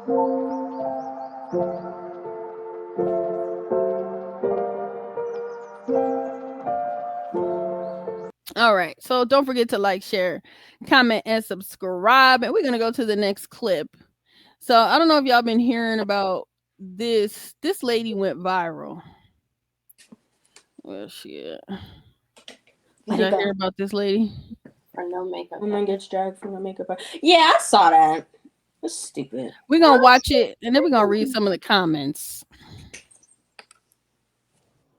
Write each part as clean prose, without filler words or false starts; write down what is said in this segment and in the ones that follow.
All right. So don't forget to like, share, comment, and subscribe. And we're gonna go to the next clip. So I don't know if y'all been hearing about this. This lady went viral. Where's she at? Did y'all hear about this lady? For no makeup. Woman gets dragged for no makeup. Yeah, I saw that. That's stupid. We're gonna watch it and then we're gonna read some of the comments.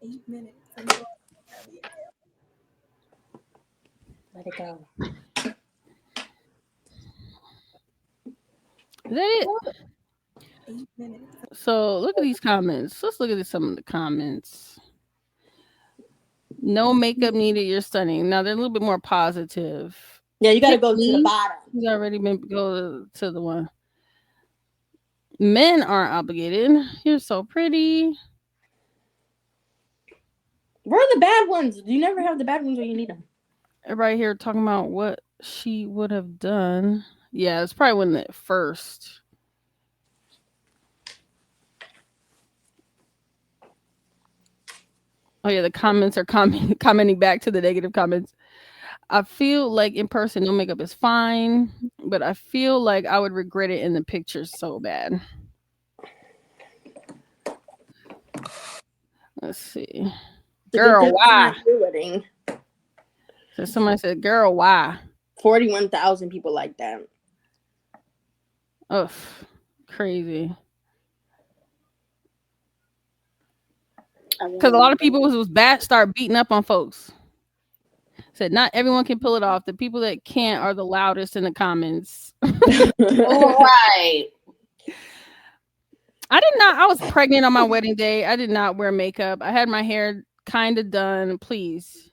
8 minutes. Let it go. Is that it? 8 minutes. So look at these comments. Let's look at some of the comments. No makeup needed. You're stunning. Now they're a little bit more positive. Yeah, you got to go to the bottom. He's already been go to the one. Men aren't obligated. You're so pretty. Where are the bad ones? You never have the bad ones when you need them. Everybody here talking about what she would have done. Yeah, it's probably when the first. Oh yeah, the comments are commenting back to the negative comments. I feel like in person, no makeup is fine, but I feel like I would regret it in the pictures so bad. Let's see. Girl, why? So somebody said, girl, why? 41,000 people like that. Ugh, crazy. Because a lot of people was bad start beating up on folks. Said not everyone can pull it off. The people that can't are the loudest in the comments. Right. I was pregnant on my wedding day. I did not wear makeup. I had my hair kind of done. Please.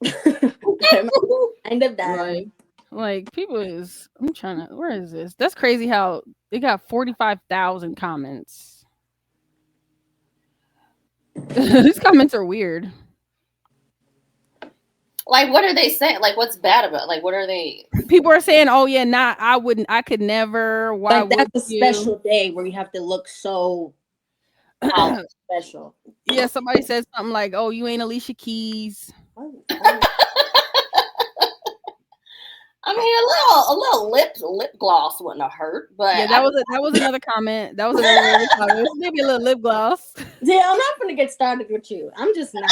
Kind of done. Like people is, I'm trying to, where is this? That's crazy how they got 45,000 comments. These comments are weird. Like, what are they saying? Like, what's bad about? Like, what are they? People are saying, "Oh yeah, I could never." Why? Like that's a special day where you have to look so special. Yeah, somebody said something like, "Oh, you ain't Alicia Keys." I mean, a little lip gloss wouldn't have hurt, but yeah, that was another comment. That was another comment. Maybe a little lip gloss. Yeah, I'm not gonna get started with you. I'm just not.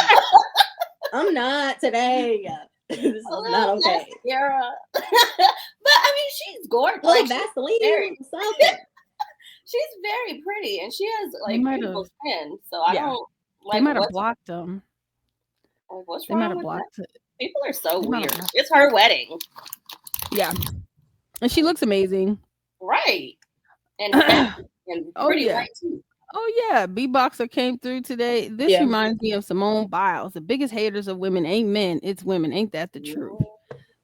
I'm not today. This is not okay. Mascara. But I mean, she's gorgeous. Like Vaseline or something. She's very pretty, and she has like beautiful skin. So I don't like. They might have blocked them. Like, what's they wrong might have with blocked that? it. People are so weird. It's her wedding. Yeah, and she looks amazing. Right. And pretty white too. Oh yeah, B.O.S.S came through today. This reminds me of Simone Biles. The biggest haters of women ain't men, it's women. Ain't that the truth?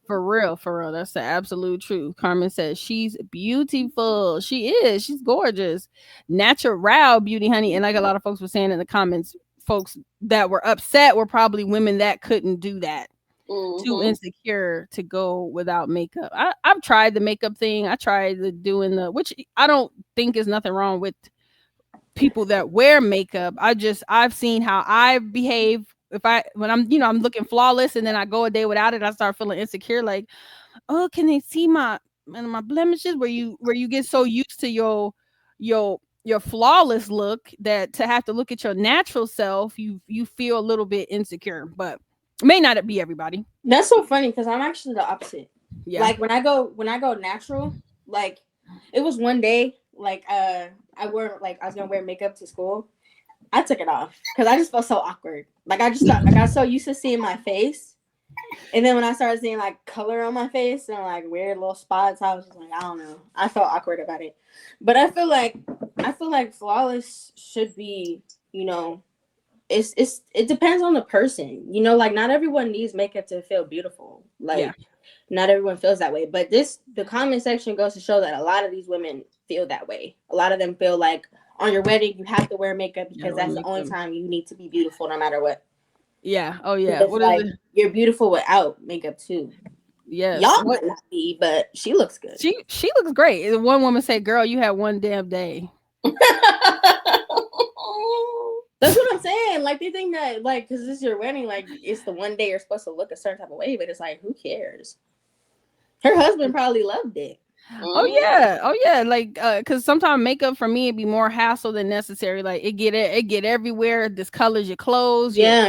For real. That's the absolute truth. Carmen says she's beautiful. She is. She's gorgeous. Natural beauty, honey. And like a lot of folks were saying in the comments, folks that were upset were probably women that couldn't do that. Too insecure to go without makeup. I've tried the makeup thing. I tried doing which I don't think is nothing wrong with people that wear makeup. I've seen how I behave when I'm looking flawless and then I go a day without it, I start feeling insecure. Like, oh, can they see my blemishes? Where you get so used to your flawless look that to have to look at your natural self, you feel a little bit insecure. But it may not be everybody. That's so funny because I'm actually the opposite. Yeah. Like when I go natural, like it was one day, like I was gonna wear makeup to school. I took it off because I just felt so awkward. Like I got so used to seeing my face, and then when I started seeing like color on my face and like weird little spots, I was just like, I don't know. I felt awkward about it. But I feel like flawless should be, it depends on the person. Like not everyone needs makeup to feel beautiful. Like not everyone feels that way. But the comment section goes to show that a lot of these women feel that way. A lot of them feel like on your wedding you have to wear makeup because that's the only time you need to be beautiful no matter what. Yeah. Oh yeah. What is it? You're beautiful without makeup too. Yes. Y'all might not be, but she looks good. She looks great. One woman said, "Girl, you had one damn day." That's what I'm saying. Like, they think that, like, because this is your wedding, like, it's the one day you're supposed to look a certain type of way, but it's like, who cares? Her husband probably loved it. Oh yeah, like because sometimes makeup for me it'd be more hassle than necessary. Like it get everywhere. Discolors your clothes. Yeah.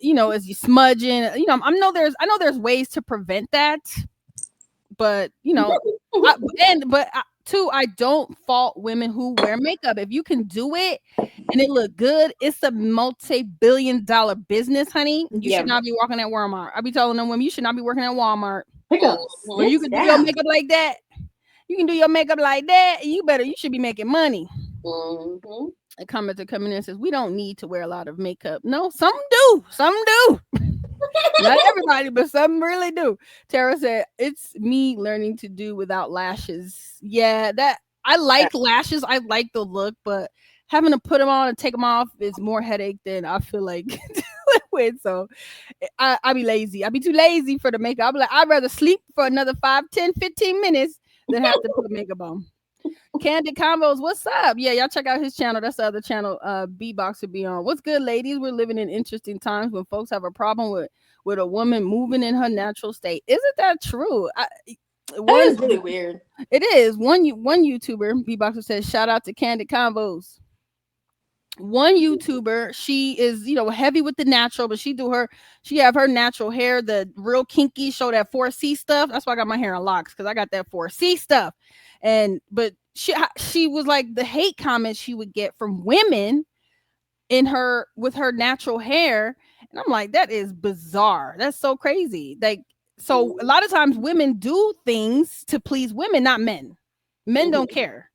You know, as you smudging. You know, I know there's ways to prevent that, but you know, I don't fault women who wear makeup. If you can do it and it look good, it's a multi-billion-dollar business, honey. You should not be walking at Walmart. I be telling them women you should not be working at Walmart. Where you can do your makeup like that. You can do your makeup like that. You should be making money. A commenter coming in and says we don't need to wear a lot of makeup. No, some do. Not everybody, but some really do. Tara said it's me learning to do without lashes. Yeah, that I like lashes. I like the look, but having to put them on and take them off is more headache than I feel like dealing with. So I be lazy. I be too lazy for the makeup. I'd rather sleep for another 5, 10, 15 minutes than have to put makeup on. Candid Combos, what's up? Yeah, y'all check out his channel. That's the other channel B.O.S.S would be on. What's good, ladies? We're living in interesting times when folks have a problem with a woman moving in her natural state. Isn't that true? That is really weird. It is. One YouTuber, B.O.S.S says, shout out to Candid Combos. One YouTuber, she is, heavy with the natural, but she have her natural hair, the real kinky, show that 4C stuff. That's why I got my hair in locks, because I got that 4C stuff. But she was like, the hate comments she would get from women with her natural hair. And I'm like, that is bizarre. That's so crazy. Like, so a lot of times women do things to please women, not men. Men don't care.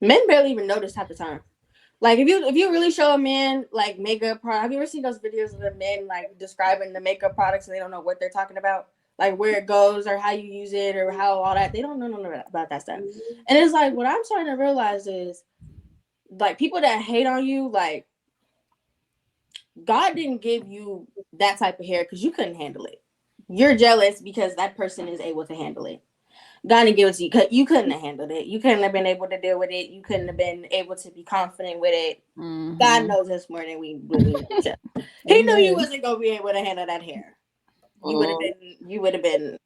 Men barely even notice half the time. Like, if you really show a man like makeup product, have you ever seen those videos of the men like describing the makeup products and they don't know what they're talking about, like where it goes or how you use it or how all that, they don't know nothing about that stuff. And it's like, what I'm starting to realize is, like, people that hate on you, like, God didn't give you that type of hair because you couldn't handle it. You're jealous because that person is able to handle it. God didn't give it to you because you couldn't have handled it. You couldn't have been able to deal with it. You couldn't have been able to be confident with it. God knows us more than we really know. He knew you wasn't gonna be able to handle that hair. You would have been,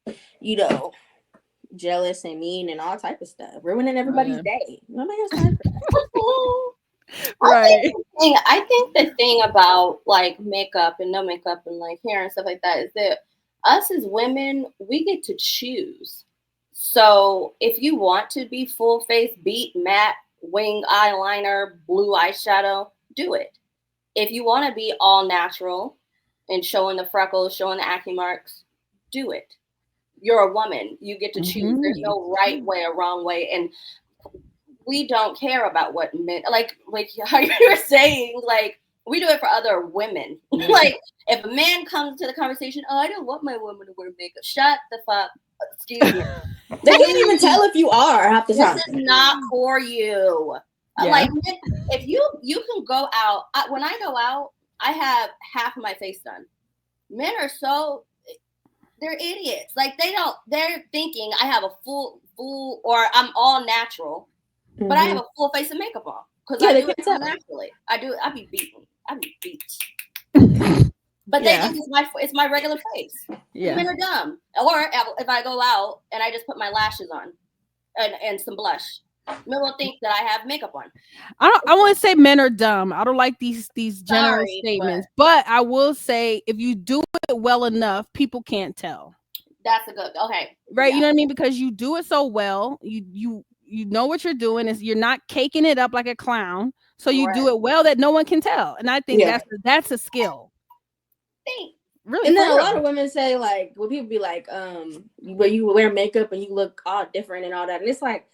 jealous and mean and all type of stuff, ruining everybody's day. Nobody has time for that. Right. I think the thing about like makeup and no makeup and like hair and stuff like that is that us as women, we get to choose. So if you want to be full face, beat, matte, wing eyeliner, blue eyeshadow, do it. If you want to be all natural and showing the freckles, showing the acne marks, do it. You're a woman. You get to choose. There's no right way or wrong way. And we don't care about what men, like how you're saying, like, we do it for other women. Like, if a man comes to the conversation, I don't want my woman to wear makeup. Shut the fuck. Excuse me. They can't even tell if you are half the time. This is not for you. Yeah. Like, if you can go out. When I go out, I have half of my face done. Men are they're idiots. Like, they're thinking I have a full, or I'm all natural, but I have a full face of makeup on because I do it so naturally. I be beaten. I be beat. But they think it's my regular face. Yeah. Men are dumb. Or if I go out and I just put my lashes on and some blush, men will think that I have makeup on. I wouldn't say men are dumb. I don't like these general statements. But I will say, if you do it well enough, people can't tell. That's a good, okay. Right, yeah. You know what I mean? Because you do it so well, you know what you're doing, is you're not caking it up like a clown. So you do it well that no one can tell. And I think that's a skill. Really, and then a lot of women say, like, when people be like, where you wear makeup and you look all different and all that, and it's like,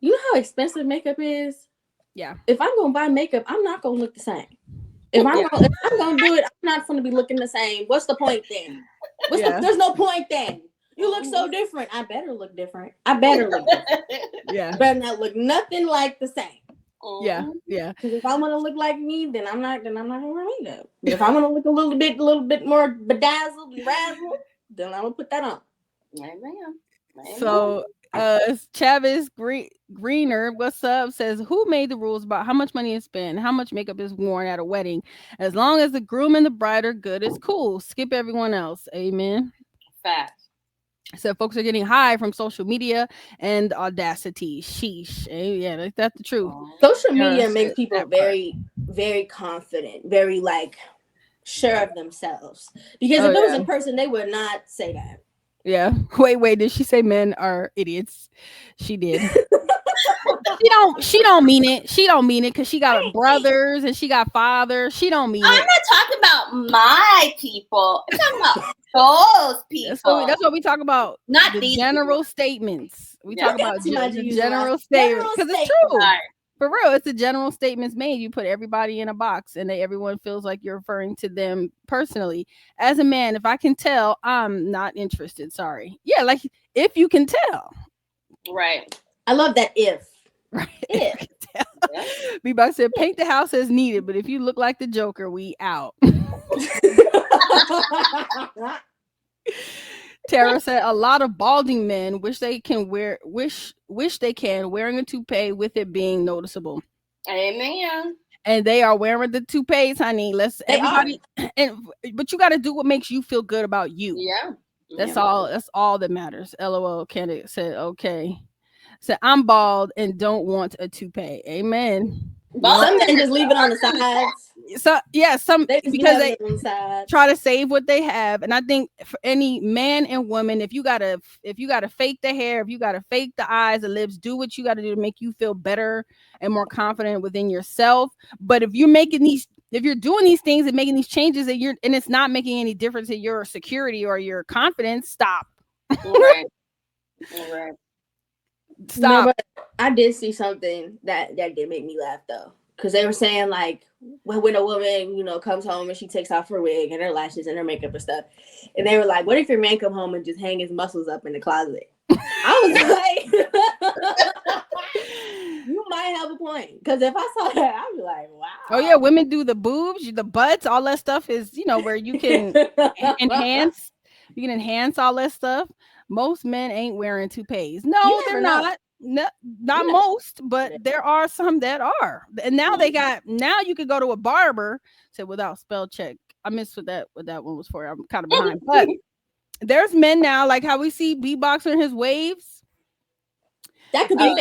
you know how expensive makeup is? Yeah. If I'm gonna buy makeup, I'm not gonna look the same. If I'm gonna do it, I'm not gonna be looking the same. What's the point then? There's no point then. You look so different. I better look different. Yeah. Better not look nothing like the same. Yeah. Because if I want to look like me, then I'm not gonna wear makeup. If I want to look a little bit more bedazzled and razzled, then I'm gonna put that on. Amen. So Travis Greener, what's up, says, who made the rules about how much money is spent, how much makeup is worn at a wedding? As long as the groom and the bride are good, it's cool. Skip everyone else. Amen. Fact. So folks are getting high from social media and audacity. Sheesh. Yeah, that's the truth. Social media makes people very, very confident, very like sure of themselves. Because if it was in person, they would not say that. Yeah. Wait. Did she say men are idiots? She did. She don't mean it. She don't mean it because she got brothers and she got fathers. She don't mean it. I'm not talking about my people. I'm talking about those people. That's what we talk about. Not the these general people. Statements. We talk about the general statements because it's true. Right. For real, it's the general statements made. You put everybody in a box and everyone feels like you're referring to them personally. As a man, if I can tell, I'm not interested. Sorry. Yeah, like if you can tell. Right. I love that if. Right. If. Yeah. B.O.S.S said, paint the house as needed, but if you look like the Joker, we out. Tara said, a lot of balding men wish they can wearing a toupee with it being noticeable. Amen. And they are wearing the toupees, honey. But you got to do what makes you feel good about you. Yeah. That's all. That's all that matters. LOL. Candidate said, okay. So I'm bald and don't want a toupee. Amen. Some men just leave it on the sides. So yeah, because they the try to save what they have. And I think for any man and woman, if you gotta fake the hair, if you gotta fake the eyes, the lips, do what you gotta do to make you feel better and more confident within yourself. But if you're doing these things and making these changes and it's not making any difference in your security or your confidence, stop. Right. Right. Stop. No, but I did see something that did make me laugh though, because they were saying like when a woman comes home and she takes off her wig and her lashes and her makeup and stuff, and they were like, "What if your man come home and just hang his muscles up in the closet?" I was like, "You might have a point," because if I saw that, I'd be like, "Wow." Oh yeah, women do the boobs, the butts, all that stuff is where you can enhance. You can enhance all that stuff. Most men ain't wearing toupees. No, they're not. No, not most, but there are some that are. And now now you could go to a barber, say without spell check. I missed what that one was for. I'm kind of behind. But there's men now, like how we see B-Box in his waves. That could be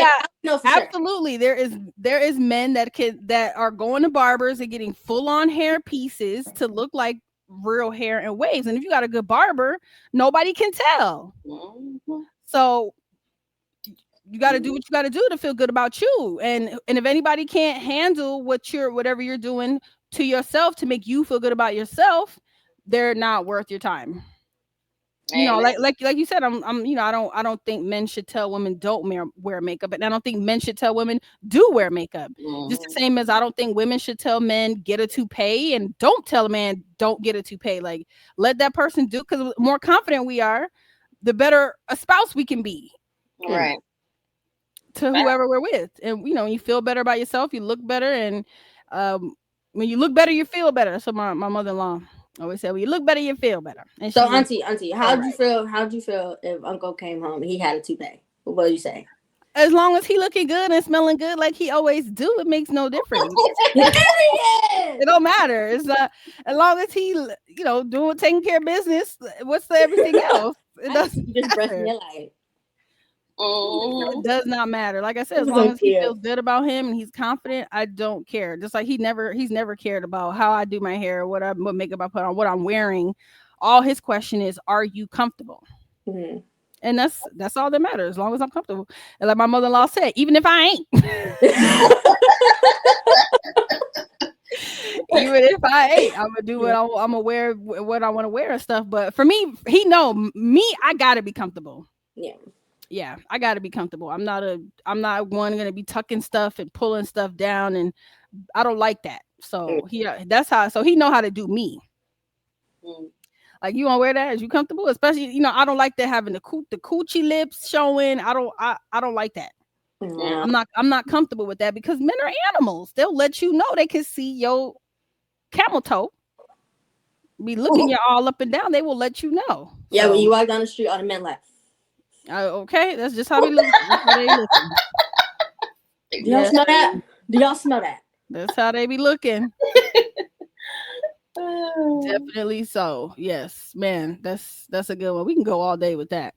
absolutely. Sure. There is men that are going to barbers and getting full on hair pieces to look like real hair and waves. And if you got a good barber, nobody can tell. Mm-hmm. So you got to do what you got to do to feel good about you. And if anybody can't handle whatever you're doing to yourself to make you feel good about yourself, they're not worth your time. Like you said, I don't think men should tell women don't wear makeup, and I don't think men should tell women do wear makeup. Mm-hmm. Just the same as I don't think women should tell men get a toupee, and don't tell a man don't get a toupee. Like, let that person do, because the more confident we are, the better a spouse we can be. Right. To whoever we're with, and you feel better about yourself, you look better, and when you look better, you feel better. So my mother-in-law always said, when you look better, you feel better. And so auntie, how'd you feel if Uncle came home and he had a toupee? What would you say? As long as he looking good and smelling good like he always do, it makes no difference. It don't matter. It's as long as he taking care of business. What's everything else? It doesn't just brushing your light. It does not matter. Like I said, as long as he feels good about him and he's confident, I don't care. Just like he's never cared about how I do my hair, what makeup I put on, what I'm wearing. All his question is, are you comfortable? Mm-hmm. And that's all that matters, as long as I'm comfortable. And like my mother-in-law said, even if I ain't. Even if I ain't, I'm gonna do what I'm gonna wear, what I want to wear and stuff. But for me, I gotta be comfortable. Yeah, I gotta be comfortable. I'm not one gonna be tucking stuff and pulling stuff down, and I don't like that. So so he know how to do me. Like, you want to wear that? Is you comfortable? Especially, I don't like that having the coochie lips showing. I don't like that. Yeah. I'm not comfortable with that, because men are animals. They'll let you know. They can see your camel toe. Be looking you all up and down. They will let you know. Yeah, when you walk down the street, all the men like, okay, that's just how we look. That's how they looking. Do y'all smell that? Do y'all smell that? That's how they be looking. Definitely so. Yes, man. That's a good one. We can go all day with that.